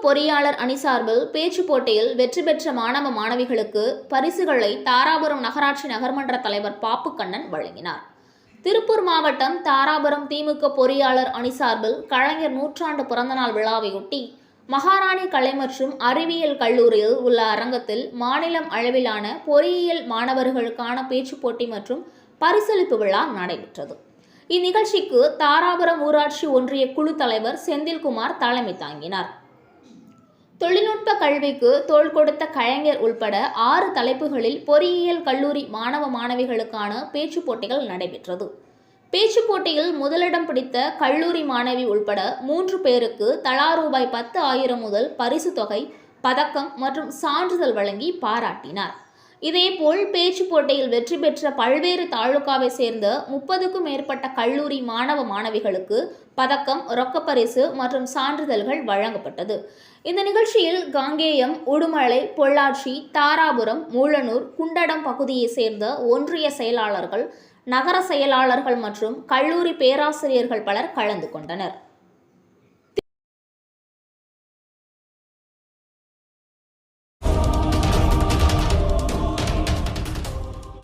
பொறியாளர் அணி சார்பில் பேச்சு போட்டியில் வெற்றி பெற்ற மாணவ மாணவிகளுக்கு பரிசுகளை தாராபுரம் நகராட்சி நகர்மன்ற தலைவர் பாப்புக்கண்ணன் வழங்கினார். திருப்பூர் மாவட்டம் தாராபுரம் திமுக பொறியாளர் அணி சார்பில் கலைஞர் நூற்றாண்டு பிறந்தநாள் விழாவையொட்டி மகாராணி கலை மற்றும் அறிவியல் கல்லூரியில் உள்ள அரங்கத்தில் மாநிலம் அளவிலான பொறியியல் மாணவர்களுக்கான பேச்சு போட்டி மற்றும் பரிசளிப்பு விழா நடைபெற்றது. இந்நிகழ்ச்சிக்கு தாராபுரம் ஊராட்சி ஒன்றிய குழு தலைவர் செந்தில்குமார் தலைமை தாங்கினார். தொழில்நுட்ப கல்விக்கு தோள் கொடுத்த கலைஞர் உள்பட 6 தலைப்புகளில் பொறியியல் கல்லூரி மாணவ மாணவிகளுக்கான பேச்சு போட்டிகள் நடைபெற்றது. பேச்சு போட்டியில் முதலிடம் பிடித்த கல்லூரி மாணவி உள்பட 3 பேருக்கு தலா ரூபாய் 10,000 முதல் பரிசு தொகை, பதக்கம் மற்றும் சான்றிதழ் வழங்கி பாராட்டினார். இதேபோல் பேச்சு போட்டியில் வெற்றி பெற்ற பல்வேறு தாலுகாவை சேர்ந்த 30க்கும் மேற்பட்ட கல்லூரி மாணவ மாணவிகளுக்கு பதக்கம், ரொக்கப்பரிசு மற்றும் சான்றிதழ்கள் வழங்கப்பட்டது. இந்த நிகழ்ச்சியில் காங்கேயம், உடுமலை, பொள்ளாச்சி, தாராபுரம், மூலனூர், குண்டடம் பகுதியை சேர்ந்த ஒன்றிய செயலாளர்கள், நகர செயலாளர்கள் மற்றும் கல்லூரி பேராசிரியர்கள் பலர் கலந்து கொண்டனர்.